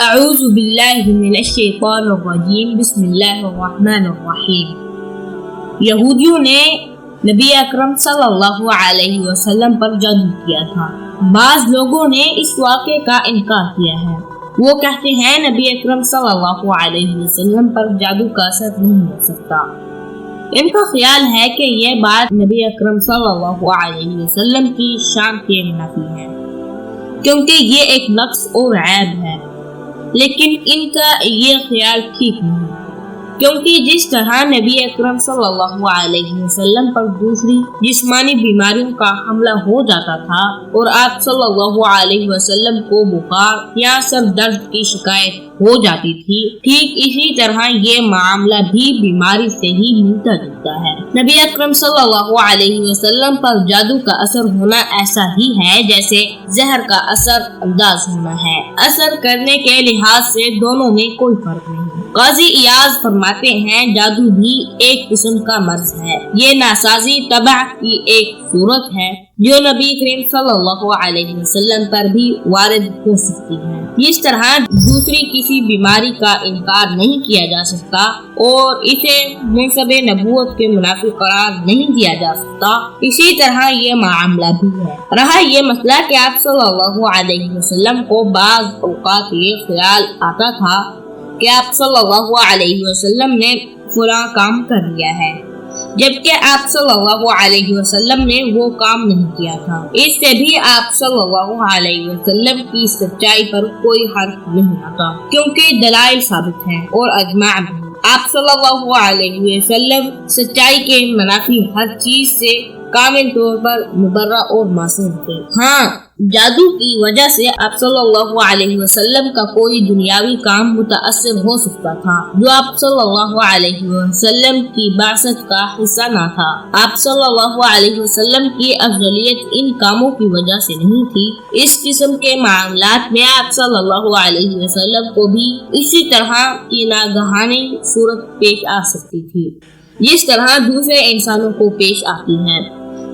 اعوذ باللہ من الشیطان الرجیم بسم اللہ الرحمن الرحیم۔ یہودیوں نے نبی اکرم صلی اللہ علیہ وسلم پر جادو کیا تھا۔ بعض لوگوں نے اس واقعے کا انکار کیا ہے۔ وہ کہتے ہیں نبی اکرم صلی اللہ علیہ وسلم پر جادو کا اثر نہیں ہو سکتا۔ ان کا خیال ہے کہ یہ بات نبی اکرم صلی اللہ علیہ وسلم کی شان کے منافی ہے، کیونکہ یہ ایک نقص اور عیب ہے۔ لیکن ان کا یہ خیال ٹھیک نہیں، کیونکہ جس طرح نبی اکرم صلی اللہ علیہ وسلم پر دوسری جسمانی بیماریوں کا حملہ ہو جاتا تھا اور آپ صلی اللہ علیہ وسلم کو بخار یا سر درد کی شکایت ہو جاتی تھی، ٹھیک اسی طرح یہ معاملہ بھی بیماری سے ہی ملتا جلتا ہے۔ نبی اکرم صلی اللہ علیہ وسلم پر جادو کا اثر ہونا ایسا ہی ہے جیسے زہر کا اثر انداز ہونا ہے۔ اثر کرنے کے لحاظ سے دونوں میں کوئی فرق نہیں۔ قاضی ایاز فرماتے ہیں جادو بھی ایک قسم کا مرض ہے۔ یہ ناسازی طبع کی ایک صورت ہے جو نبی کریم صلی اللہ علیہ وسلم پر بھی وارد ہو سکتی ہے۔ اس طرح دوسری کسی بیماری کا انکار نہیں کیا جا سکتا اور اسے منصب نبوت کے منافی قرار نہیں دیا جا سکتا، اسی طرح یہ معاملہ بھی ہے۔ رہا یہ مسئلہ کہ آپ صلی اللہ علیہ وسلم کو بعض اوقات یہ خیال آتا تھا کہ آپ صلی اللہ علیہ وسلم نے فلاں کام کر لیا ہے، جبکہ آپ صلی اللہ علیہ وسلم نے وہ کام نہیں کیا تھا۔ اس سے بھی آپ صلی اللہ علیہ وسلم کی سچائی پر کوئی حرف نہیں آتا، کیونکہ دلائل ثابت ہیں اور اجماع بھی۔ آپ صلی اللہ علیہ وسلم سچائی کے منافی ہر چیز سے کامل طور پر مبرہ اور معصوم تھے۔ ہاں، جادو کی وجہ سے آپ صلی اللہ علیہ وسلم کا کوئی دنیاوی کام متاثر ہو سکتا تھا جو آپ صلی اللہ علیہ وسلم کی بعثت کا حصہ نہ تھا۔ آپ صلی اللہ علیہ وسلم کی افضلیت ان کاموں کی وجہ سے نہیں تھی۔ اس قسم کے معاملات میں آپ صلی اللہ علیہ وسلم کو بھی اسی طرح کی ناگہانی صورت پیش آ سکتی تھی جس طرح دوسرے انسانوں کو پیش آتی ہے۔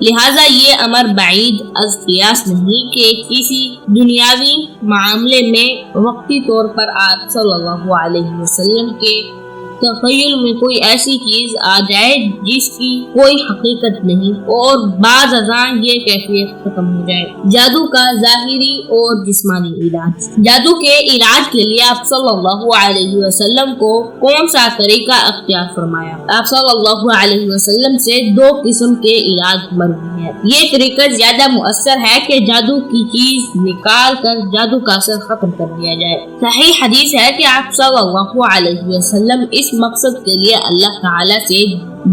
لہٰذا یہ امر بعید از قیاس نہیں کہ کسی دنیاوی معاملے میں وقتی طور پر آپ صلی اللہ علیہ وسلم کے تخیل میں کوئی ایسی چیز آ جائے جس کی کوئی حقیقت نہیں اور بعد ازاں یہ کیفیت ختم ہو جائے۔ جادو کا ظاہری اور جسمانی علاج۔ جادو کے علاج کے لیے آپ صلی اللہ علیہ وسلم کو کون سا طریقہ اختیار فرمایا؟ آپ صلی اللہ علیہ وسلم سے دو قسم کے علاج مروی ہے۔ یہ طریقہ زیادہ مؤثر ہے کہ جادو کی چیز نکال کر جادو کا اثر ختم کر دیا جائے۔ صحیح حدیث ہے کہ آپ صلی اللہ علیہ وسلم اس مقصد کے لیے اللہ تعالیٰ سے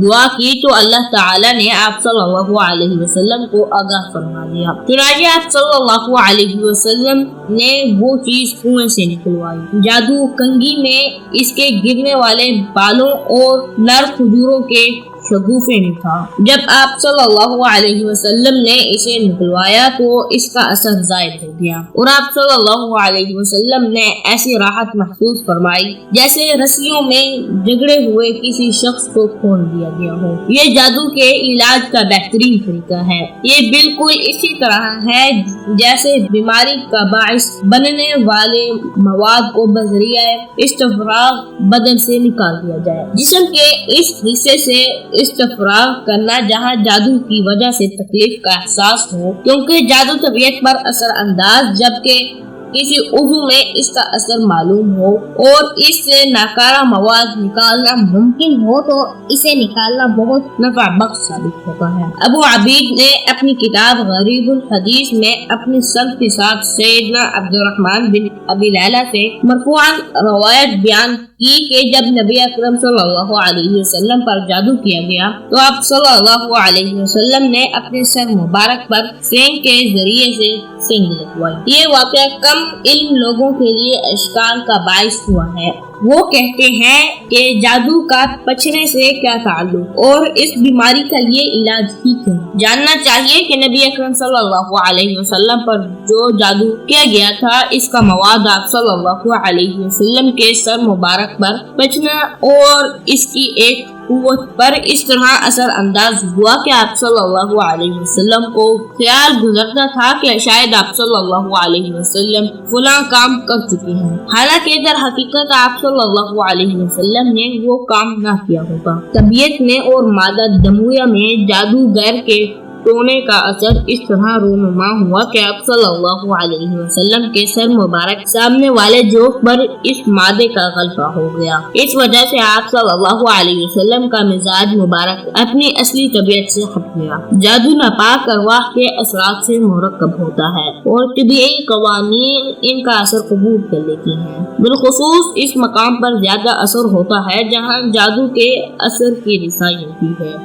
دعا کی تو اللہ تعالیٰ نے آپ صلی اللہ علیہ وسلم کو آگاہ فرما دیا۔ چنانچہ آپ صلی اللہ علیہ وسلم نے وہ چیز کنویں سے نکلوائی۔ جادو کنگھی میں اس کے گرنے والے بالوں اور نر کھجوروں کے شگوفے میں تھا۔ جب آپ صلی اللہ علیہ وسلم نے اسے نکلوایا تو اس کا اثر زائد ہو گیا اور آپ صلی اللہ علیہ وسلم نے ایسی راحت محسوس فرمائی جیسے رسیوں میں جگڑے ہوئے کسی شخص کو کھول دیا گیا ہو۔ یہ جادو کے علاج کا بہترین طریقہ ہے۔ یہ بالکل اسی طرح ہے جیسے بیماری کا باعث بننے والے مواد کو بذریعہ استفراغ بدن سے نکال دیا جائے۔ جسم کے اس حصے سے استفراغ کرنا جہاں جادو کی وجہ سے تکلیف کا احساس ہو، کیونکہ جادو طبیعت پر اثر انداز جبکہ کسی عضو میں اس کا اثر معلوم ہو اور اس سے ناکارہ مواد نکالنا ممکن ہو تو اسے نکالنا بہت نفع بخش ثابت ہوتا ہے۔ ابو عبید نے اپنی کتاب غریب الحدیث میں اپنی سند کے ساتھ سیدنا عبد الرحمن بن ابی لیلہ سے مرفوعاً روایت بیان کی کہ جب نبی اکرم صلی اللہ علیہ وسلم پر جادو کیا گیا تو آپ صلی اللہ علیہ وسلم نے اپنے سر مبارک پر سینگ کے ذریعے سے سینگ لگوائی۔ یہ واقعہ کم علم لوگوں کے لیے اشکال کا باعث ہوا ہے۔ وہ کہتے ہیں کہ جادو کا پچھنے سے کیا تعلق اور اس بیماری کا یہ علاج ٹھیک ہے۔ جاننا چاہیے کہ نبی اکرم صلی اللہ علیہ وسلم پر جو جادو کیا گیا تھا اس کا مواد آپ صلی اللہ علیہ وسلم کے سر مبارک پر پچنا اور اس کی ایک قوت پر اس طرح اثر انداز ہوا کہ آپ صلی اللہ علیہ وسلم کو خیال گزرتا تھا کہ شاید آپ صلی اللہ علیہ وسلم فلاں کام کر چکے ہیں، حالانکہ در حقیقت آپ صلی اللہ علیہ وسلم نے وہ کام نہ کیا ہوگا۔ طبیعت میں اور مادہ دمویہ میں جادوگر کے ٹونے کا اثر اس طرح رونما ہوا کہ آپ صلی اللہ علیہ وسلم کے سر مبارک سامنے والے جوف پر اس مادے کا غلبہ ہو گیا۔ اس وجہ سے آپ صلی اللہ علیہ وسلم کا مزاج مبارک اپنی اصلی طبیعت سے ہٹ گیا۔ جادو ناپاک ارواح کے اثرات سے مرکب ہوتا ہے اور طبیعی قوانین ان کا اثر قبول کر لیتی ہیں۔ بالخصوص اس مقام پر زیادہ اثر ہوتا ہے جہاں جادو کے اثر کی رسائی ہوتی ہے۔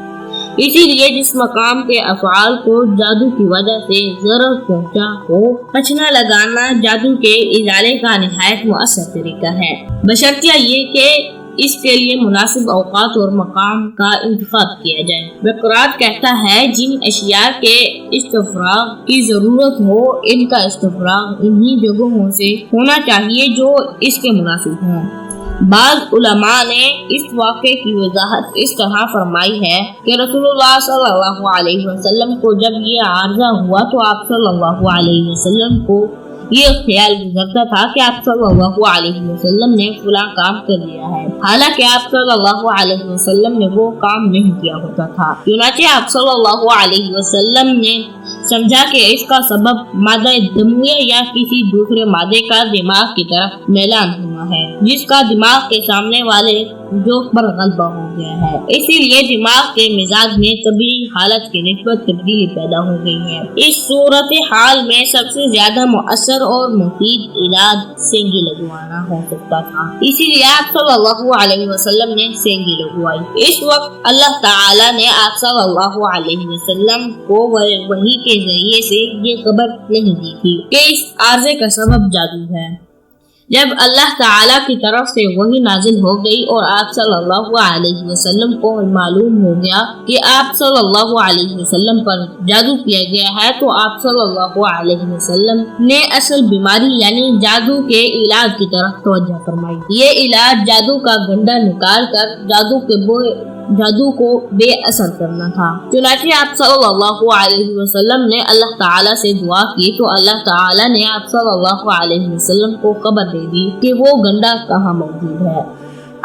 اسی لیے جس مقام کے افعال کو جادو کی وجہ سے ضرر پہنچا ہو، پچھنا لگانا جادو کے ازالے کا نہایت مؤثر طریقہ ہے، بشرطیہ یہ کہ اس کے لیے مناسب اوقات اور مقام کا انتخاب کیا جائے۔ بقرات کہتا ہے جن اشیاء کے استفراغ کی ضرورت ہو ان کا استفراغ انہی جگہوں سے ہونا چاہیے جو اس کے مناسب ہوں۔ بعض علماء نے اس واقعے کی وضاحت اس طرح فرمائی ہے کہ رسول اللہ صلی اللہ علیہ وسلم کو جب یہ عارضہ ہوا تو آپ صلی اللہ علیہ وسلم کو یہ خیال گزرتا تھا کہ آپ صلی اللہ علیہ وسلم نے فلاں کام کر لیا ہے، حالانکہ آپ صلی اللہ علیہ وسلم نے وہ کام نہیں کیا ہوتا تھا۔ چنانچہ آپ صلی اللہ علیہ وسلم نے سمجھا کہ اس کا سبب مادہ دمویہ یا کسی دوسرے مادے کا دماغ کی طرف میلان ہونا ہے، جس کا دماغ کے سامنے والے جوف پر غلبہ ہو گیا ہے۔ اسی لیے دماغ کے مزاج میں طبیعی حالت کی نسبت تبدیلی پیدا ہو گئی ہے۔ اس صورتحال میں سب سے زیادہ مؤثر اور مفید علاج سینگی لگوانا ہو سکتا تھا، اسی لیے آپ صلی اللہ علیہ وسلم نے سینگی لگوائی۔ اس وقت اللہ تعالی نے آپ صلی اللہ علیہ وسلم کو وحی کے ذریعے سے یہ خبر نہیں دی تھی کہ اس عارضے کا سبب جادو ہے۔ جب اللہ تعالیٰ کی طرف سے وحی نازل ہو گئی اور آپ صلی اللہ علیہ وسلم کو معلوم ہو گیا کہ آپ صلی اللہ علیہ وسلم پر جادو کیا گیا ہے، تو آپ صلی اللہ علیہ وسلم نے اصل بیماری یعنی جادو کے علاج کی طرف توجہ فرمائی۔ یہ علاج جادو کا گنڈا نکال کر جادو کو بے اثر کرنا تھا۔ چنانچہ آپ صلی اللہ علیہ وسلم نے اللہ تعالیٰ سے دعا کی تو اللہ تعالیٰ نے آپ صلی اللہ علیہ وسلم کو خبر دے دی کہ وہ گنڈا کہاں موجود ہے۔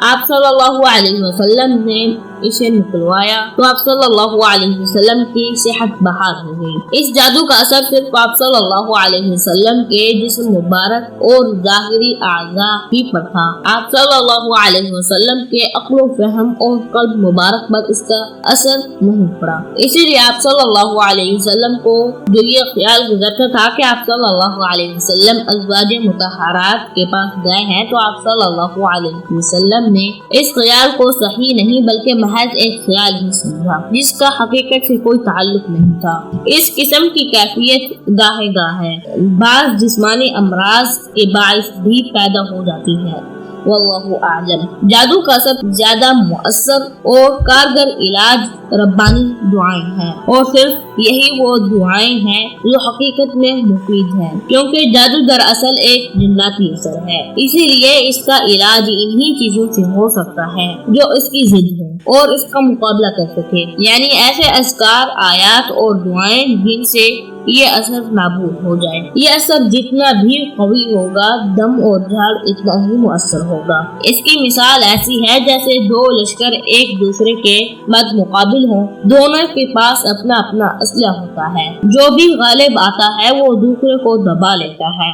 آپ صلی اللہ علیہ وسلم نے اسے نکلوایا تو آپ صلی اللہ علیہ وسلم کی صحت بحال ہو گئی۔ اس جادو کا اثر صرف آپ صلی اللہ علیہ وسلم کے جسم مبارک اور ظاہری اعضاء ہی پر تھا، آپ صلی اللہ علیہ وسلم کے عقل و فہم اور قلب مبارک پر اس کا اثر نہیں پڑا۔ اسی لیے آپ صلی اللہ علیہ وسلم کو جو یہ خیال گزرتا تھا کہ آپ صلی اللہ علیہ وسلم ازواج مطہرات کے پاس گئے ہیں، تو آپ صلی اللہ علیہ وسلم نے اس خیال کو صحیح نہیں بلکہ محض ایک خیال ہی سمجھا، جس کا حقیقت سے کوئی تعلق نہیں تھا۔ اس قسم کی کیفیت گاہے گاہے بعض جسمانی امراض کے باعث بھی پیدا ہو جاتی ہے۔ واللہ اعلم۔ جادو کا سب زیادہ مؤثر اور کارگر علاج ربانی دعائیں ہیں، اور صرف یہی وہ دعائیں ہیں جو حقیقت میں مفید ہیں، کیونکہ جادو دراصل ایک جناتی اثر ہے، اسی لیے اس کا علاج انہی چیزوں سے ہو سکتا ہے جو اس کی ضد ہے اور اس کا مقابلہ کر سکے، یعنی ایسے اذکار، آیات اور دعائیں جن سے یہ اثر نابود ہو جائے۔ یہ اثر جتنا بھی قوی ہوگا، دم اور جھاڑ اتنا ہی مؤثر ہوگا۔ اس کی مثال ایسی ہے جیسے دو لشکر ایک دوسرے کے مد مقابل ہوں، دونوں کے پاس اپنا اپنا اسلحہ ہوتا ہے، جو بھی غالب آتا ہے وہ دوسرے کو دبا لیتا ہے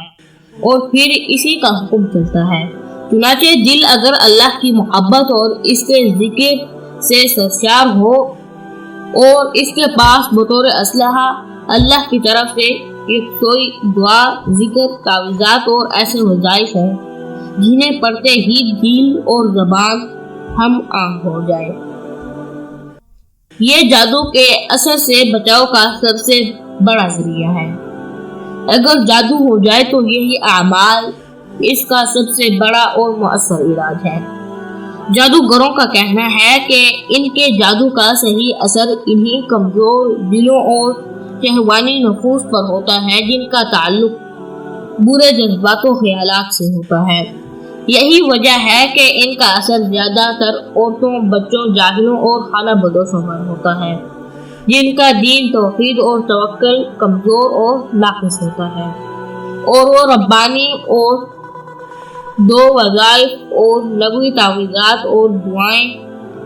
اور پھر اسی کا حکم چلتا ہے۔ چنانچہ دل اگر اللہ کی محبت اور اس کے ذکر سے سرشار ہو اور اس کے پاس بطور اسلحہ اللہ کی طرف سے یکسوئی دعا، ذکر، تعویذات اور ایسے وظائف ہوں جنہیں پڑھتے ہی دل اور زبان ہم آہنگ ہو جائے۔ یہ جادو کے اثر سے بچاؤ کا سب سے بڑا ذریعہ ہے۔ اگر جادو ہو جائے تو یہی اعمال اس کا سب سے بڑا اور مؤثر علاج ہے۔ جادوگروں کا کہنا ہے کہ ان کے جادو کا صحیح اثر انہی کمزور دلوں اور شہوانی نفوس پر ہوتا ہے جن کا تعلق برے جذبات و خیالات سے ہوتا ہے۔ یہی وجہ ہے کہ ان کا اثر زیادہ تر عورتوں، بچوں، جاہلوں اور خانہ بدوشوں پر ہوتا ہے، جن کا دین، توحید اور توکل کمزور اور ناقص ہوتا ہے، اور وہ ربانی اور دو وظائف اور لغوی تعویذات اور دعائیں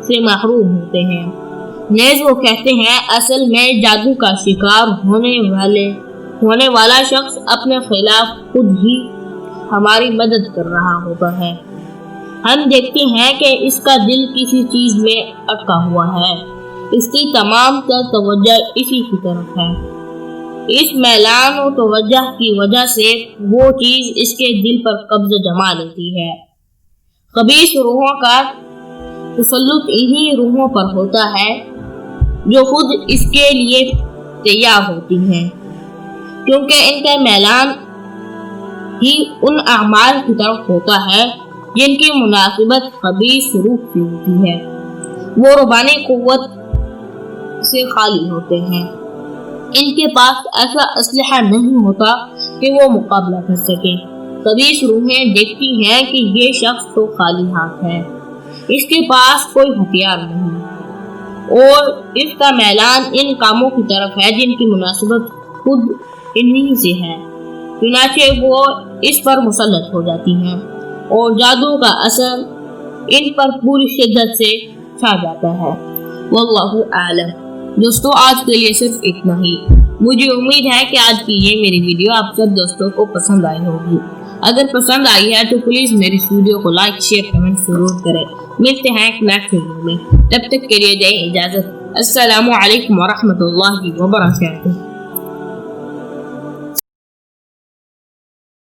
سے محروم ہوتے ہیں۔ نیز وہ کہتے ہیں اصل میں جادو کا شکار ہونے والا شخص اپنے خلاف خود ہی ہماری مدد کر رہا ہوتا ہے۔ ہم دیکھتے ہیں کہ اس کا دل کسی چیز میں اٹکا ہوا ہے، اس کی تمام تر توجہ اسی کی طرف ہے۔ اس میلان و توجہ کی وجہ سے وہ چیز اس کے دل پر قبضہ جما لیتی ہے۔ خبیث روحوں کا تسلط انہی روحوں پر ہوتا ہے جو خود اس کے لیے تیار ہوتی ہیں، کیونکہ ان کا میلان ہی ان اعمال کی طرف ہوتا ہے جن کی مناسبت خبیث روح سے ہوتی ہے۔ وہ روحانی قوت سے خالی ہوتے ہیں، ان کے پاس ایسا اسلحہ نہیں ہوتا کہ وہ مقابلہ کر سکے۔ خبیث روحیں دیکھتی ہیں کہ یہ شخص تو خالی ہاتھ ہے، اس کے پاس کوئی ہتھیار نہیں، اور اس کا میلان ان کاموں کی طرف ہے جن کی مناسبت خود انہی سے ہے، چنانچہ وہ اس پر مسلط ہو جاتی ہیں اور جادو کا اثر ان پر پوری شدت سے چھا جاتا ہے۔ واللہ اعلم۔ دوستو آج کے لیے صرف اتنا ہی۔ مجھے امید ہے کہ آج کی یہ میری ویڈیو آپ سب دوستوں کو پسند آئی ہوگی۔ اگر پسند آئی ہے تو پلیز میری ویڈیو کو لائک، شیئر، کمنٹ ضرور کریں۔ ملتے ہیں ایک نیکسٹ ویڈیو میں، تب تک کے لیے دیں اجازت۔ السلام علیکم ورحمۃ اللہ وبرکاتہ۔